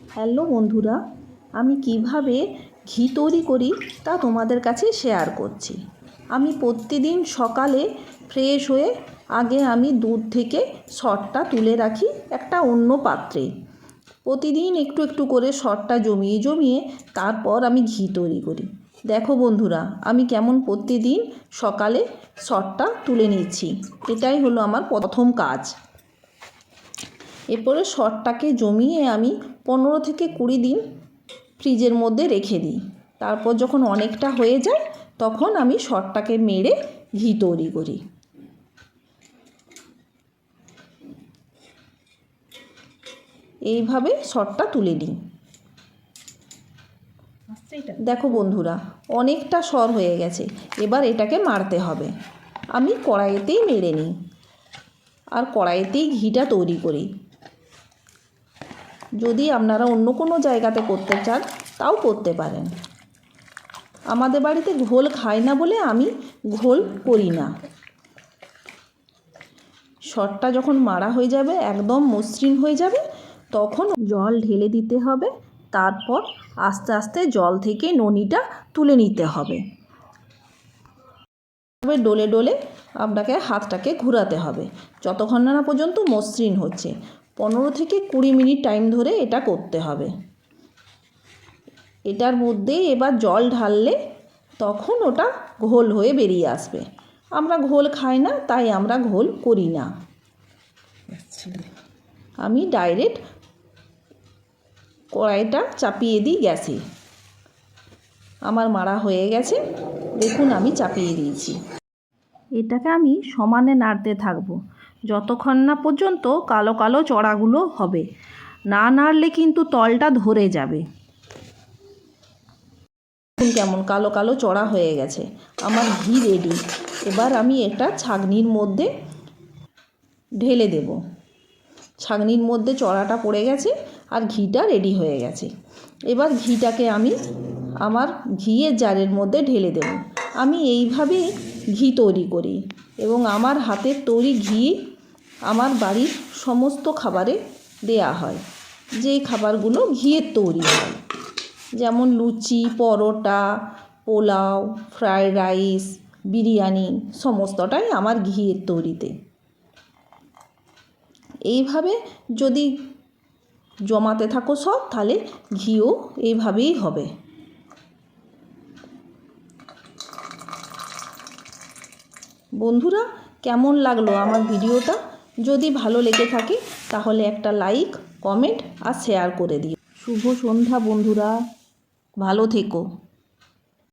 Hello বন্ধুরা, আমি কিভাবে ঘি তৈরি করি তা তোমাদের কাছে শেয়ার করছি। আমি প্রতিদিন সকালে ফ্রেশ হয়ে আগে আমি দুধ থেকে সরটা তুলে রাখি একটা অন্য পাত্রে। প্রতিদিন একটু একটু করে সরটা জমিয়ে জমিয়ে তারপর আমি ঘি তৈরি করি। দেখো বন্ধুরা, আমি কেমন প্রতিদিন সকালে সরটা তুলে নিচ্ছি। এটাই হলো আমার প্রথম কাজ। এরপরে সরটাকে জমিয়ে আমি 15 থেকে 20 দিন ফ্রিজের মধ্যে রেখে দিই। তারপর যখন অনেকটা হয়ে যায় তখন আমি সরটাকে মেরে ঘি তৈরি করি। এইভাবে সরটা তুলে নিই। দেখো বন্ধুরা, অনেকটা সর হয়ে গেছে। এবার এটাকে মারতে হবে। আমি কড়াইতেই মেরে নিই আর কড়াইতেই ঘিটা তৈরি করি। যদি আপনারা অন্য কোনো জায়গাতে করতে চান তাও করতে পারেন। আমাদের বাড়িতে ঘোল খায় না বলে আমি ঘোল করি না। সরটা যখন মারা হয়ে যাবে, একদম মসৃণ হয়ে যাবে, তখন জল ঢেলে দিতে হবে। তারপর আস্তে আস্তে জল থেকে ননিটা তুলে নিতে হবে। তবে ডলে ডলে আপনাকে হাতটাকে ঘোরাতে হবে যতক্ষণ না পর্যন্ত মসৃণ হচ্ছে। 15 থেকে 20 মিনিট টাইম ধরে এটা করতে হবে। এটার মধ্যেই এবার জল ঢাললে তখন ওটা ঘোল হয়ে বেরিয়ে আসবে। আমরা ঘোল খাই না, তাই আমরা ঘোল করি না। আমি ডাইরেক্ট কড়াইটা চাপিয়ে দিই গ্যাসে। আমার মারা হয়ে গেছে, দেখুন আমি চাপিয়ে দিয়েছি। এটাকে আমি সমানে নাড়তে থাকবো যতক্ষণ না পর্যন্ত কালো কালো চড়াগুলো হবে। না নাড়লে কিন্তু তলটা ধরে যাবে। কেমন কালো কালো চড়া হয়ে গেছে। আমার ঘি রেডি। এবার আমি এটা ছাঁকনির মধ্যে ঢেলে দেব। ছাঁকনির মধ্যে চড়াটা পড়ে গেছে আর ঘিটা রেডি হয়ে গেছে। এবার ঘিটাকে আমি আমার ঘিয়ের জারের মধ্যে ঢেলে দেব। আমি এইভাবেই ঘি তৈরি করি এবং আমার হাতের তৈরি ঘি আমার বাড়ির সমস্ত খাবারে দেয়া হয়। যে খাবারগুলো ঘিয়ের তৈরি হয়, যেমন লুচি, পরোটা, পোলাও, ফ্রায়েড রাইস, বিরিয়ানি, সমস্তটাই আমার ঘিয়ের তৈরিতে। এইভাবে যদি জমাতে থাকো সব, তাহলে ঘিও এইভাবেই হবে। বন্ধুরা, কেমন লাগলো আমার ভিডিওটা? যদি ভালো লেগে থাকে তাহলে একটা লাইক, কমেন্ট আর শেয়ার করে দিও। শুভ সন্ধ্যা বন্ধুরা, ভালো থেকো।